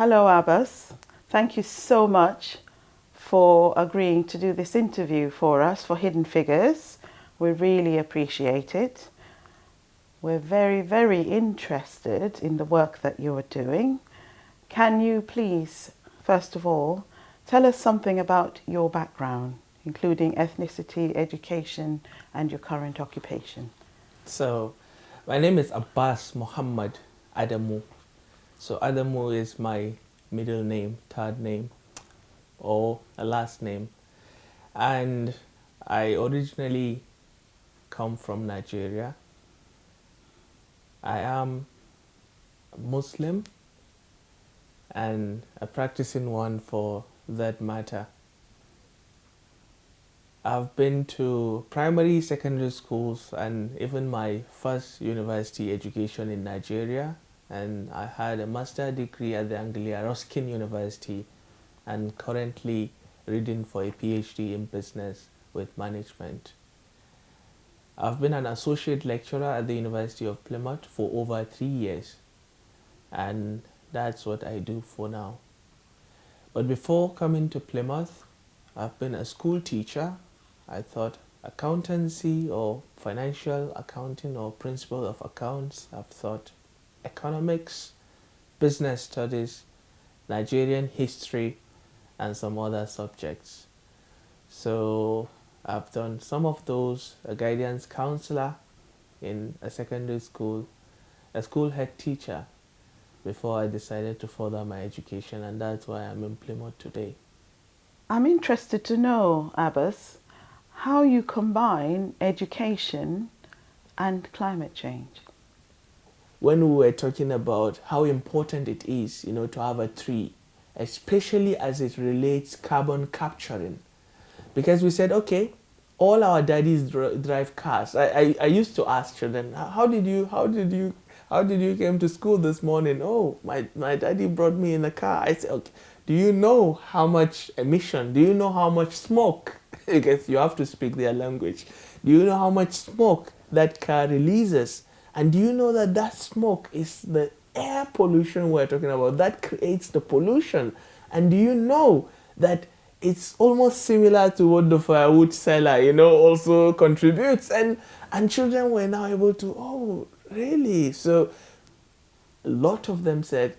Hello, Abbas. Thank you so much for agreeing to do this interview for us for Hidden Figures. We really appreciate it. We're very, very interested in the work that you are doing. Can you please, first of all, tell us something about your background, including ethnicity, education, and your current occupation? So, my name is Abbas Mohammed Adamu. So, Adamu is my middle name, third name, or a last name. And I originally come from Nigeria. I am Muslim and a practicing one for that matter. I've been to primary, secondary schools, and even my first university education in Nigeria. And I had a master's degree at the Anglia Ruskin University, and currently reading for a PhD in business with management. I've been an associate lecturer at the University of Plymouth for over 3 years, and that's what I do for now. But before coming to Plymouth, I've been a school teacher. I thought accountancy or financial accounting or principle of accounts. I've thought economics, business studies, Nigerian history, and some other subjects. So I've done some of those, a guidance counselor in a secondary school, a school head teacher, before I decided to further my education, and that's why I'm in Plymouth today. I'm interested to know, Abbas, how you combine education and climate change. When we were talking about how important it is, to have a tree, especially as it relates carbon capturing, because we said, okay, all our daddies drive cars. I used to ask children, how did you came to school this morning? Oh, my daddy brought me in a car. I said, okay, do you know how much emission? Do you know how much smoke? Because you have to speak their language. Do you know how much smoke that car releases? And do you know that that smoke is the air pollution we're talking about? That creates the pollution. And do you know that it's almost similar to what the firewood seller, also contributes? And children were now able to, oh, really? So a lot of them said,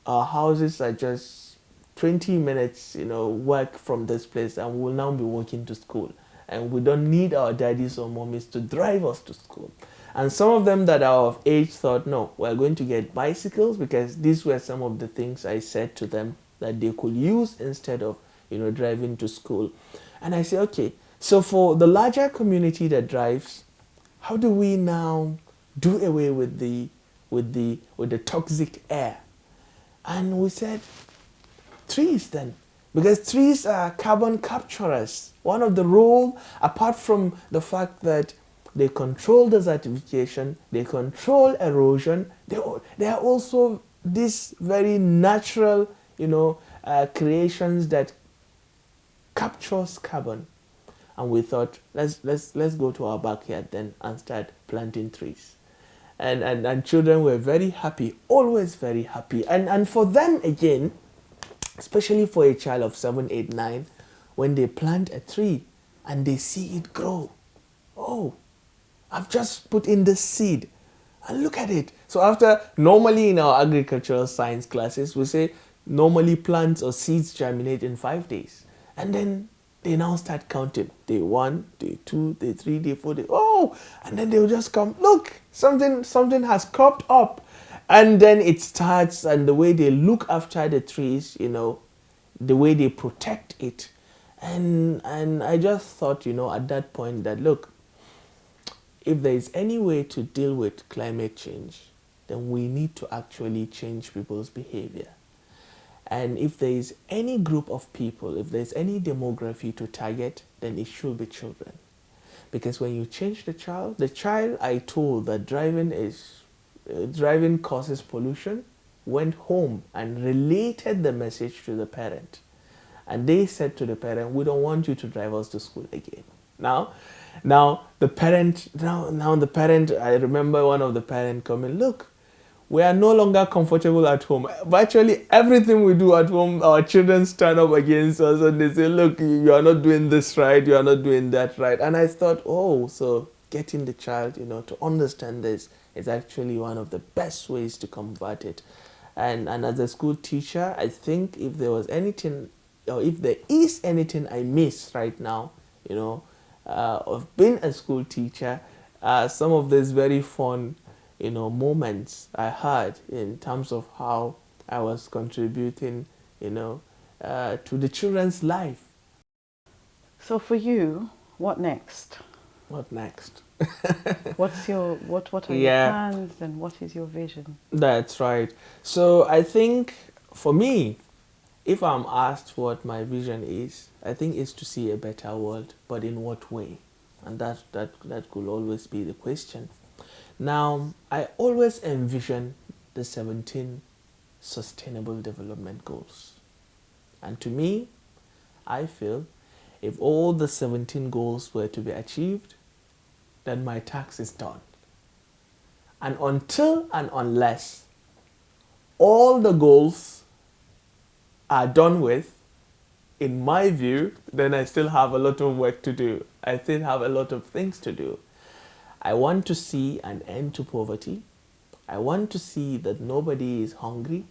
our houses are just 20 minutes, work from this place, and we'll now be walking to school. And we don't need our daddies or mommies to drive us to school. And some of them that are of age thought, no, we're going to get bicycles, because these were some of the things I said to them that they could use instead of, driving to school. And I say, okay, so for the larger community that drives, how do we now do away with the toxic air? And we said, trees then, because trees are carbon capturers. One of the role, apart from the fact that they control desertification, they control erosion, they are also these very natural, creations that captures carbon. And we thought, let's go to our backyard then and start planting trees. And children were very happy, always very happy. And for them again, especially for a child of 7, 8, 9, when they plant a tree and they see it grow, oh, I've just put in the seed and look at it. So after, normally in our agricultural science classes, we say normally plants or seeds germinate in 5 days. And then they now start counting. Day 1, day 2, day 3, day 4, day, oh, and then they'll just come, look, something has cropped up. And then it starts, and the way they look after the trees, the way they protect it. And I just thought, at that point that, look, if there is any way to deal with climate change, then we need to actually change people's behavior. And if there is any group of people, if there's any demography to target, then it should be children. Because when you change the child I told that driving causes pollution, went home and related the message to the parent. And they said to the parent, we don't want you to drive us to school again. Now the parent, I remember one of the parents coming, look, we are no longer comfortable at home. Virtually everything we do at home, our children stand up against us and they say, look, you are not doing this right, you are not doing that right. And I thought, oh, so getting the child, to understand this is actually one of the best ways to combat it. And as a school teacher, I think if there was anything, or if there is anything I miss right now, of being a school teacher, some of these very fun, moments I had in terms of how I was contributing, to the children's life. So for you, what next? What next? What are your plans and what is your vision? That's right. So I think for me, if I'm asked what my vision is, I think it's to see a better world, but in what way? And that could always be the question. Now, I always envision the 17 Sustainable Development Goals. And to me, I feel if all the 17 goals were to be achieved, then my task is done. And until and unless all the goals are done with, in my view, then I still have a lot of work to do. I still have a lot of things to do. I want to see an end to poverty. I want to see that nobody is hungry.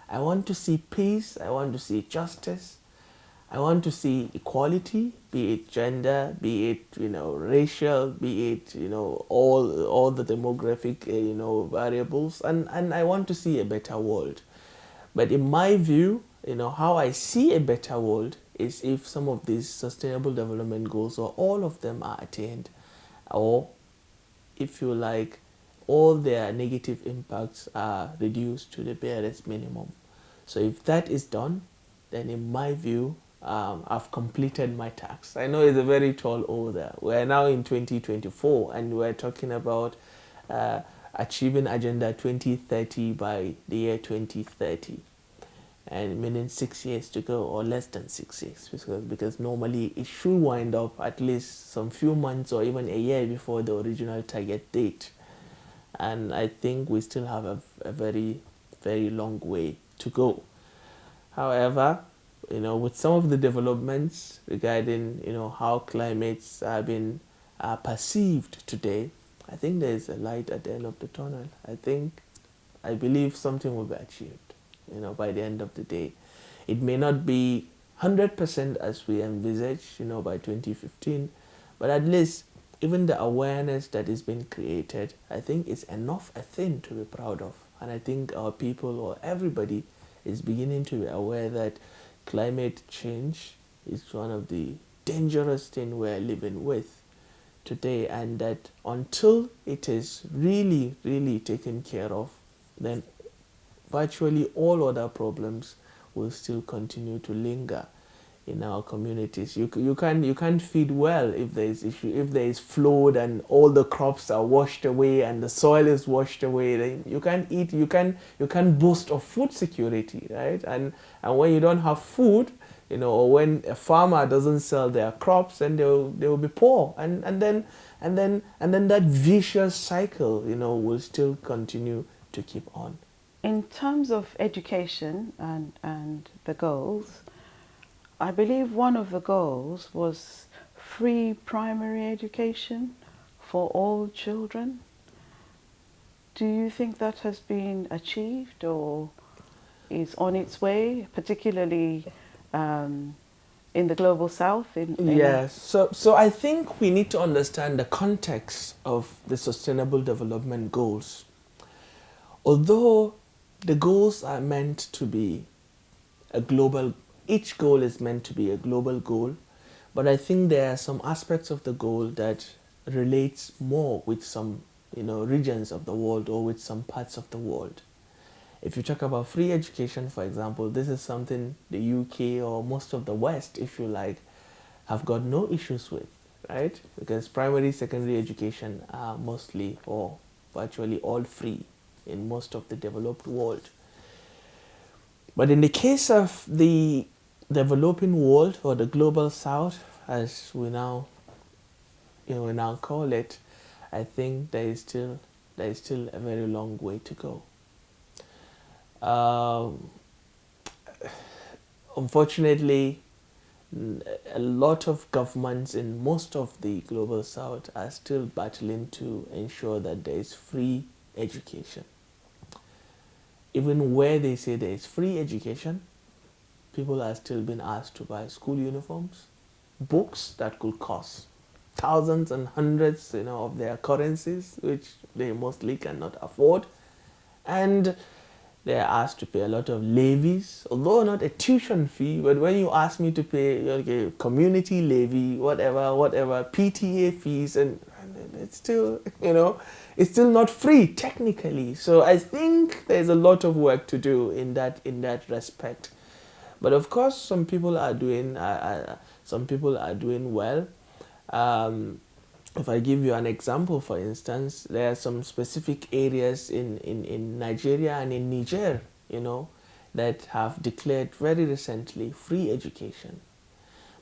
I want to see peace. I want to see justice. I want to see equality, be it gender, be it racial, be it all the demographic variables, and I want to see a better world. But in my view, how I see a better world is if some of these sustainable development goals or all of them are attained, or if you like, all their negative impacts are reduced to the barest minimum. So if that is done, then in my view, I've completed my task. I know it's a very tall order. We're now in 2024 and we're talking about achieving Agenda 2030 by the year 2030. And meaning 6 years to go, or less than 6 years, because normally it should wind up at least some few months or even a year before the original target date. And I think we still have a very, very long way to go. However, with some of the developments regarding, how climates have been perceived today, I think there is a light at the end of the tunnel. I believe something will be achieved, by the end of the day. It may not be 100% as we envisage, by 2015, but at least even the awareness that is being created, I think is enough a thing to be proud of. And I think our people or everybody is beginning to be aware that climate change is one of the dangerous things we're living with today, and that until it is really, really taken care of, then virtually all other problems will still continue to linger in our communities. You can't feed well if there is flood and all the crops are washed away and the soil is washed away. Then you can't eat. You can't boast of food security, right? And when you don't have food, or when a farmer doesn't sell their crops, then they will be poor, and then that vicious cycle, will still continue to keep on. In terms of education and the goals, I believe one of the goals was free primary education for all children. Do you think that has been achieved or is on its way, particularly in the global south? Yes. So I think we need to understand the context of the Sustainable Development Goals. Although the goals are meant to be each goal is meant to be a global goal, but I think there are some aspects of the goal that relates more with some, regions of the world or with some parts of the world. If you talk about free education, for example, this is something the UK or most of the West, if you like, have got no issues with, right? Because primary, secondary education are mostly or virtually all free in most of the developed world. But in the case of the developing world or the global south, as we now call it, I think there is still a very long way to go. Um, Unfortunately, a lot of governments in most of the global south are still battling to ensure that there is free education. Even where they say there is free education, people are still being asked to buy school uniforms, books that could cost thousands and hundreds, of their currencies, which they mostly cannot afford, and they are asked to pay a lot of levies, although not a tuition fee. But when you ask me to pay, okay, community levy, whatever, PTA fees, and it's still, it's still not free technically. So I think there's a lot of work to do in that respect. But of course, some people are doing well. If I give you an example, for instance, there are some specific areas in Nigeria and in Niger, that have declared very recently free education.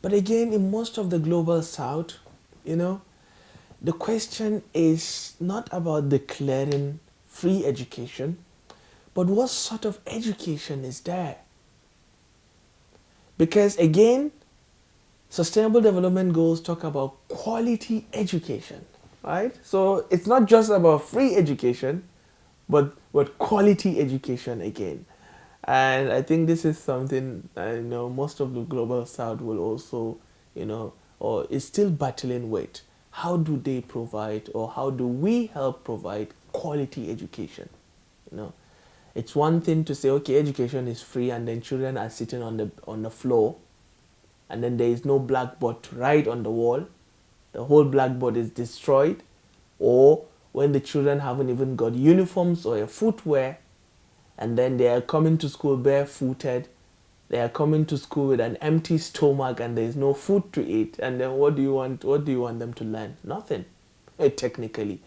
But again, in most of the global south, the question is not about declaring free education, but what sort of education is there? Because again, Sustainable Development Goals talk about quality education, right? So it's not just about free education, but quality education again. And I think this is something I know most of the global south will also, or is still battling with. How do they provide, or how do we help provide quality education? It's one thing to say, okay, education is free, and then children are sitting on the floor, and then there is no blackboard to write on the wall. The whole blackboard is destroyed. Or when the children haven't even got uniforms or a footwear, and then they are coming to school barefooted, they are coming to school with an empty stomach, and there is no food to eat. And then what do you want them to learn? Nothing, technically.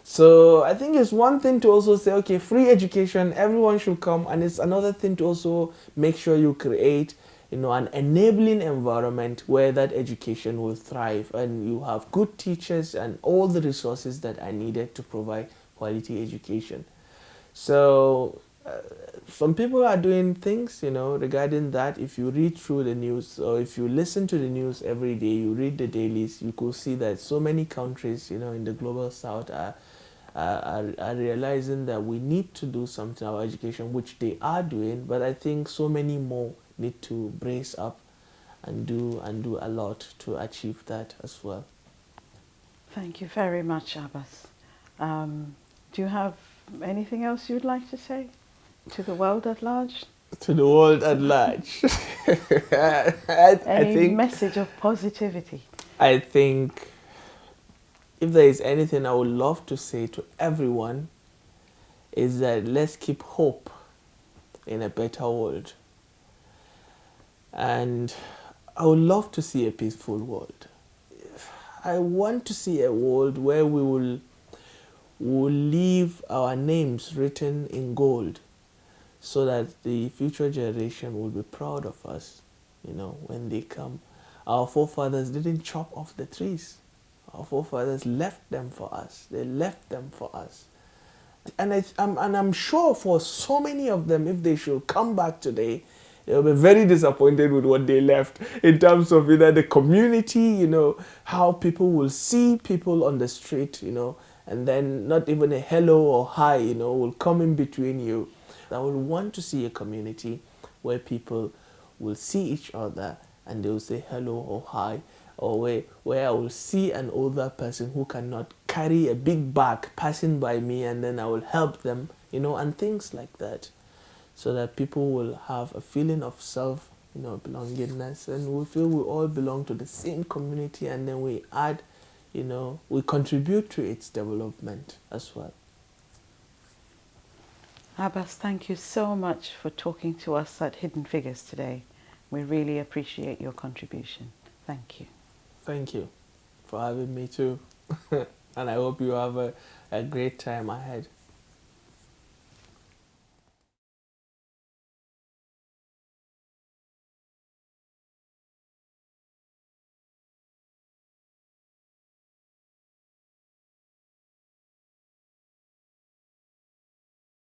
So I think it's one thing to also say, okay, free education, everyone should come, and it's another thing to also make sure you create an enabling environment where that education will thrive, and you have good teachers and all the resources that are needed to provide quality education. So some people are doing things, regarding that. If you read through the news, or if you listen to the news every day, you read the dailies, you could see that so many countries, in the global south are realizing that we need to do something about education, which they are doing. But I think so many more need to brace up and do a lot to achieve that as well. Thank you very much, Abbas. Do you have anything else you'd like to say to the world at large? To the world at large. Any message of positivity? I think if there is anything I would love to say to everyone, is that let's keep hope in a better world. And I would love to see a peaceful world. I want to see a world where we will leave our names written in gold, so that the future generation will be proud of us, when they come. Our forefathers didn't chop off the trees. Our forefathers left them for us. They left them for us. And I'm sure for so many of them, if they should come back today, they'll be very disappointed with what they left, in terms of either the community, how people will see people on the street, and then not even a hello or hi, will come in between you. I would want to see a community where people will see each other and they will say hello or hi, or where I will see an older person who cannot carry a big bag passing by me, and then I will help them, and things like that, so that people will have a feeling of self, belongingness, and we feel we all belong to the same community, and then we add, we contribute to its development as well. Abbas, thank you so much for talking to us at Hidden Figures today. We really appreciate your contribution. Thank you. Thank you for having me too. And I hope you have a great time ahead.